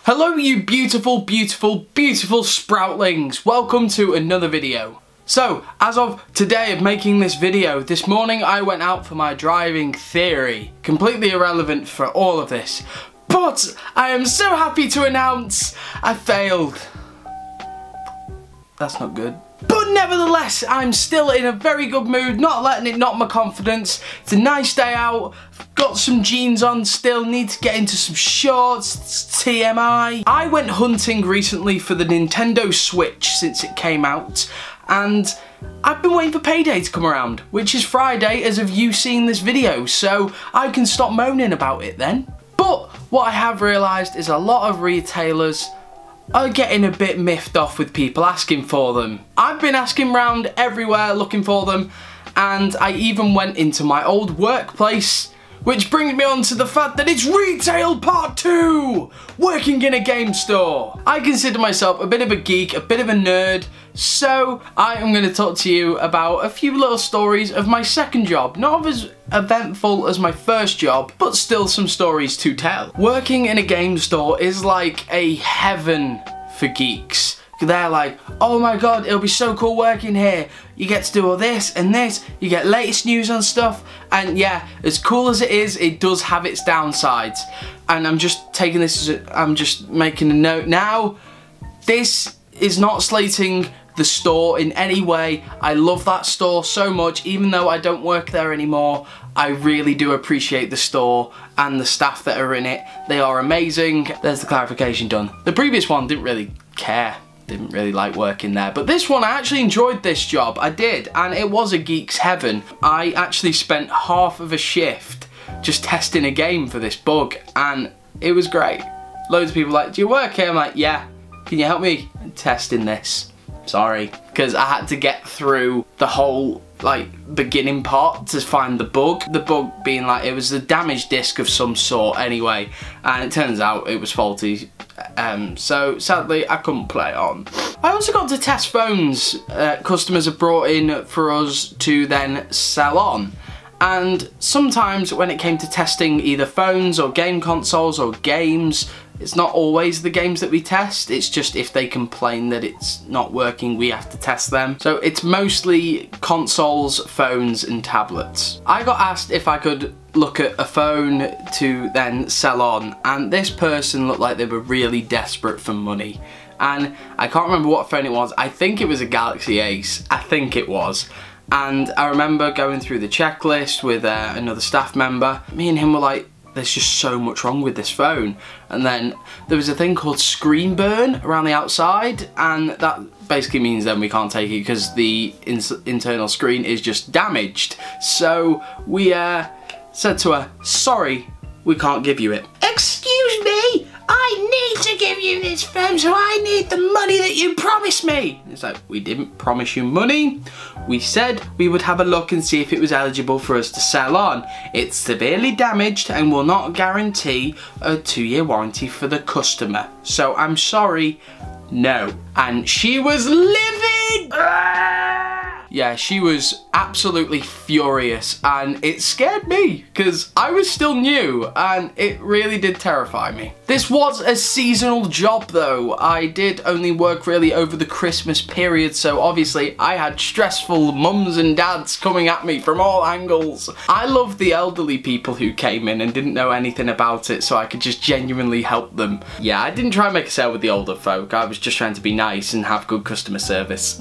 Hello you beautiful, beautiful, beautiful sproutlings. Welcome to another video. So, as of today of making this video, this morning I went out for my driving theory. Completely irrelevant for all of this. But I am so happy to announce I failed. That's not good. But nevertheless, I'm still in a very good mood, not letting it knock my confidence. It's a nice day out, got some jeans on still, need to get into some shorts, it's TMI. I went hunting recently for the Nintendo Switch since it came out, and I've been waiting for payday to come around, which is Friday as of you seeing this video, so I can stop moaning about it then. But what I have realised is a lot of retailers are getting a bit miffed off with people asking for them. I've been asking around everywhere looking for them, and I even went into my old workplace, which brings me on to the fact that it's retail part 2! Working in a game store. I consider myself a bit of a geek, a bit of a nerd, so I am going to talk to you about a few little stories of my second job. Not as eventful as my first job, but still some stories to tell. Working in a game store is like a heaven for geeks. They're like, oh my god, it'll be so cool working here. You get to do all this and this, you get latest news on stuff, and yeah, as cool as it does have its downsides. And I'm just taking this as I'm just making a note now. This is not slating the store in any way. I love that store so much, even though I don't work there anymore. I really do appreciate the store and the staff that are in it. They are amazing. There's the clarification done. The previous one didn't really care. Didn't really like working there, but this one I actually enjoyed this job. I did, and it was a geek's heaven. I actually spent half of a shift just testing a game for this bug, and it was great. Loads of people were like, do you work here? I'm like, yeah. Can you help me testing this? Sorry, because I had to get through the whole beginning part to find the bug. The bug being like, it was a damaged disc of some sort anyway, and it turns out it was faulty. So sadly I couldn't play it on. I also got to test phones customers have brought in for us to then sell on. And sometimes when it came to testing either phones or game consoles or games, it's not always the games that we test, it's just if they complain that it's not working, we have to test them. So it's mostly consoles, phones and tablets. I got asked if I could look at a phone to then sell on, and this person looked like they were really desperate for money. And I can't remember what phone it was. I think it was a Galaxy Ace. I think it was. And I remember going through the checklist with another staff member. Me and him were like, there's just so much wrong with this phone. And then there was a thing called screen burn around the outside, and that basically means then we can't take it because the internal screen is just damaged. So we said to her, sorry, we can't give you it. Excuse me, I need to give you this phone, so I need the money that you promised me. It's like, we didn't promise you money. We said we would have a look and see if it was eligible for us to sell on. It's severely damaged and will not guarantee a 2-year warranty for the customer. So I'm sorry, no. And she was livid! Yeah, she was absolutely furious, and it scared me because I was still new and it really did terrify me. This was a seasonal job though. I did only work really over the Christmas period, so obviously I had stressful mums and dads coming at me from all angles. I loved the elderly people who came in and didn't know anything about it, so I could just genuinely help them. Yeah, I didn't try and make a sale with the older folk. I was just trying to be nice and have good customer service.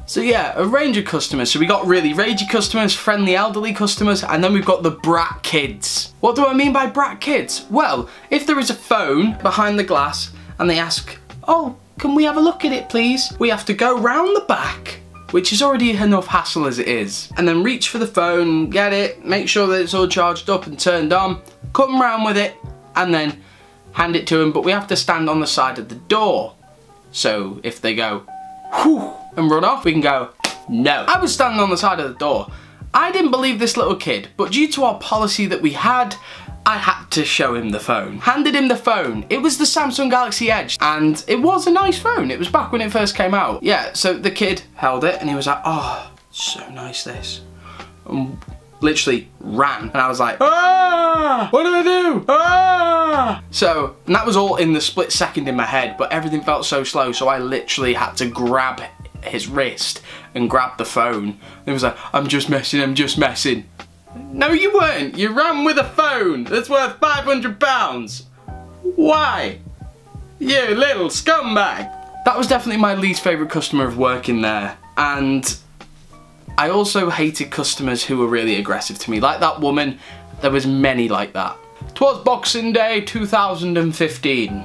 So yeah, a range of customers. So we got really ragey customers, friendly elderly customers, and then we've got the brat kids. What do I mean by brat kids? Well, if there is a phone behind the glass and they ask, oh, can we have a look at it please? We have to go round the back, which is already enough hassle as it is, and then reach for the phone, get it, make sure that it's all charged up and turned on, come round with it, and then hand it to them, but we have to stand on the side of the door. So if they go, whew, and run off, we can go, no. I was standing on the side of the door. I didn't believe this little kid, but due to our policy that we had, I had to show him the phone. Handed him the phone. It was the Samsung Galaxy Edge, and it was a nice phone. It was back when it first came out. Yeah, so the kid held it, and he was like, oh, so nice this. And literally ran. And I was like, ah, what do I do? Ah! So, and that was all in the split second in my head, but everything felt so slow, so I literally had to grab his wrist and grab the phone. And he was like, I'm just messing, I'm just messing. No, you weren't. You ran with a phone that's worth £500. Why? You little scumbag. That was definitely my least favourite customer of working there. And I also hated customers who were really aggressive to me. Like that woman, there was many like that. 'Twas Boxing Day 2015.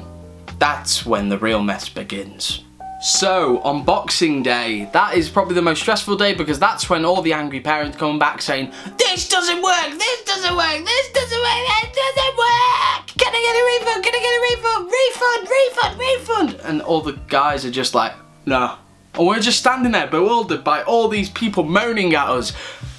That's when the real mess begins. So, on Boxing Day, that is probably the most stressful day because that's when all the angry parents come back saying, this doesn't work, this doesn't work, this doesn't work, this doesn't work! Can I get a refund? Can I get a refund? Refund, refund, refund! And all the guys are just like, no. And we're just standing there bewildered by all these people moaning at us.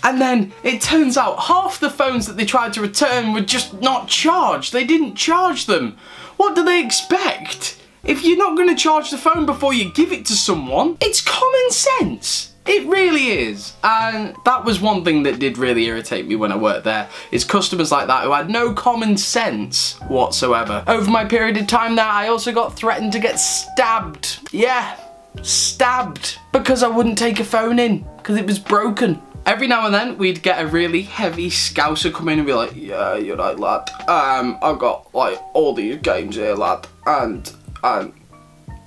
And then it turns out half the phones that they tried to return were just not charged. They didn't charge them. What do they expect? If you're not going to charge the phone before you give it to someone, it's common sense. It really is. And that was one thing that did really irritate me when I worked there, is customers like that who had no common sense whatsoever. Over my period of time there, I also got threatened to get stabbed. Yeah, stabbed. Because I wouldn't take a phone in, because it was broken. Every now and then, we'd get a really heavy scouser come in and be like, yeah, you're right, lad. I've got, like, all these games here, lad, and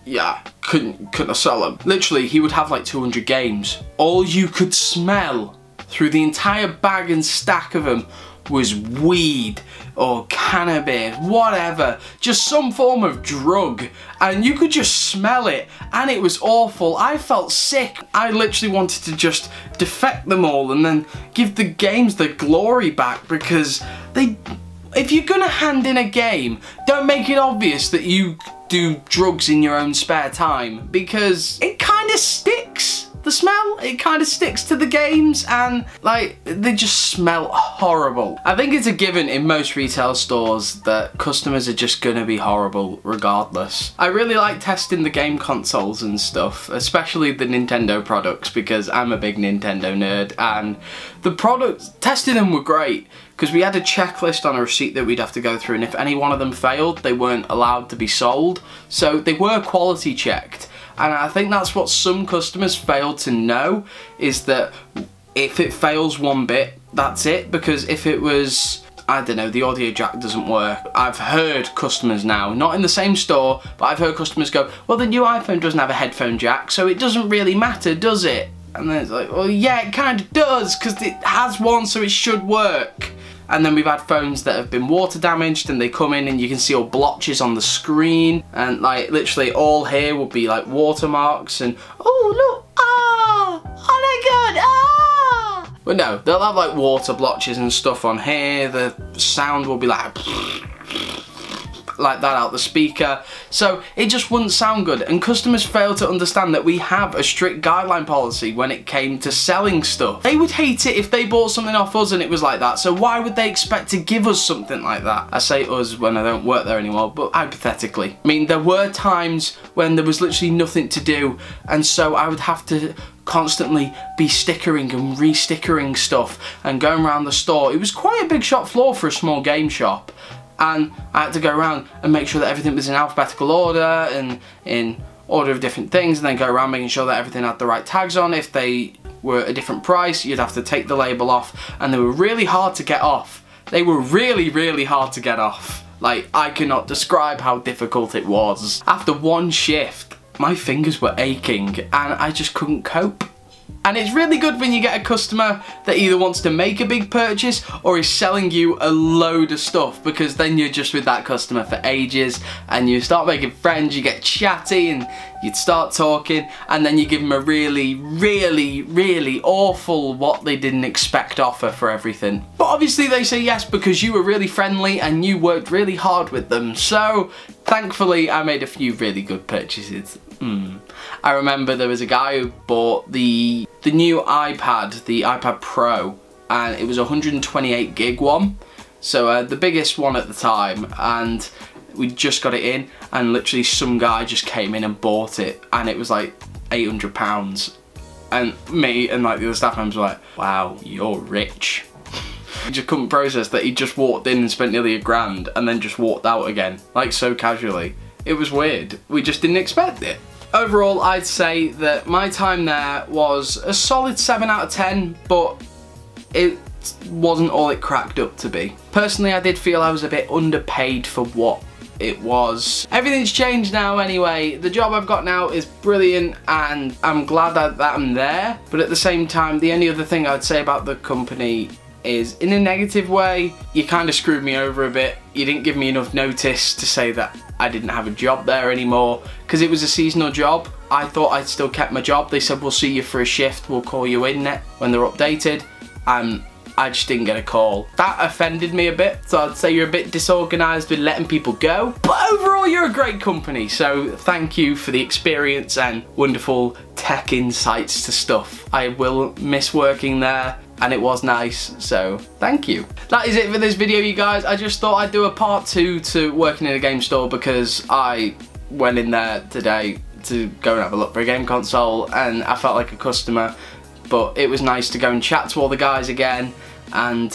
yeah, couldn't I sell them? Literally, he would have like 200 games. All you could smell through the entire bag and stack of them was weed or cannabis, whatever, just some form of drug, and you could just smell it, and it was awful. I felt sick. I literally wanted to just defect them all and then give the games the glory back, because if you're gonna hand in a game, don't make it obvious that you do drugs in your own spare time, because it kind of sticks. The smell, it kind of sticks to the games, and like, they just smell horrible. I think it's a given in most retail stores that customers are just gonna be horrible regardless. I really like testing the game consoles and stuff, especially the Nintendo products, because I'm a big Nintendo nerd, and the products, testing them were great, because we had a checklist on a receipt that we'd have to go through, and if any one of them failed, they weren't allowed to be sold. So they were quality checked. And I think that's what some customers fail to know, is that if it fails one bit, that's it. Because if it was, I don't know, the audio jack doesn't work, I've heard customers now, not in the same store, but I've heard customers go, well, the new iPhone doesn't have a headphone jack, so it doesn't really matter, does it? And then it's like, well, yeah, it kind of does, because it has one, so it should work. And then we've had phones that have been water damaged, and they come in and you can see all blotches on the screen, and like literally all here will be like watermarks, and oh look, ah, oh my god, ah. But no, they'll have like water blotches and stuff on here. The sound will be like that out the speaker, so it just wouldn't sound good. And customers fail to understand that we have a strict guideline policy when it came to selling stuff. They would hate it if they bought something off us and it was like that, so why would they expect to give us something like that? I say us when I don't work there anymore, but hypothetically. I mean, there were times when there was literally nothing to do, and so I would have to constantly be stickering and re-stickering stuff and going around the store. It was quite a big shop floor for a small game shop, and I had to go around and make sure that everything was in alphabetical order and in order of different things, and then go around making sure that everything had the right tags on. If they were a different price, you'd have to take the label off, and they were really hard to get off. They were really, really hard to get off. Like, I cannot describe how difficult it was. After one shift, my fingers were aching and I just couldn't cope. And it's really good when you get a customer that either wants to make a big purchase or is selling you a load of stuff, because then you're just with that customer for ages and you start making friends, you get chatty and you'd start talking, and then you give them a really, really, really awful what they didn't expect offer for everything. But obviously they say yes because you were really friendly and you worked really hard with them. So thankfully I made a few really good purchases. I remember there was a guy who bought the new iPad, the iPad Pro, and it was a 128 gig one, so the biggest one at the time, and we just got it in, and literally some guy just came in and bought it, and it was like £800, and me and like the other staff members were like, wow, you're rich. He just couldn't process that he just walked in and spent nearly £1,000 and then just walked out again, like so casually. It was weird. We just didn't expect it. Overall, I'd say that my time there was a solid 7 out of 10, but it wasn't all it cracked up to be. Personally, I did feel I was a bit underpaid for what it was. Everything's changed now anyway. The job I've got now is brilliant and I'm glad that I'm there, but at the same time, the only other thing I'd say about the company is, in a negative way, you kind of screwed me over a bit. You didn't give me enough notice to say that I didn't have a job there anymore, because it was a seasonal job. I thought I'd still kept my job. They said, we'll see you for a shift, we'll call you in when they're updated, and I just didn't get a call. That offended me a bit, so I'd say you're a bit disorganised with letting people go, but overall you're a great company, so thank you for the experience and wonderful tech insights to stuff. I will miss working there, and it was nice, so thank you. That is it for this video, you guys. I just thought I'd do a part 2 to working in a game store, because I went in there today to go and have a look for a game console and I felt like a customer, but it was nice to go and chat to all the guys again and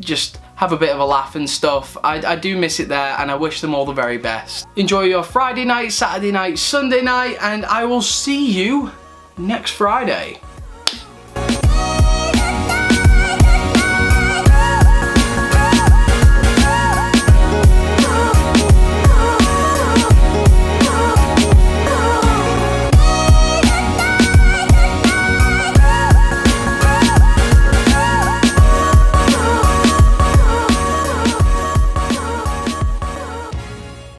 just have a bit of a laugh and stuff. I do miss it there, and I wish them all the very best. Enjoy your Friday night, Saturday night, Sunday night, and I will see you next Friday.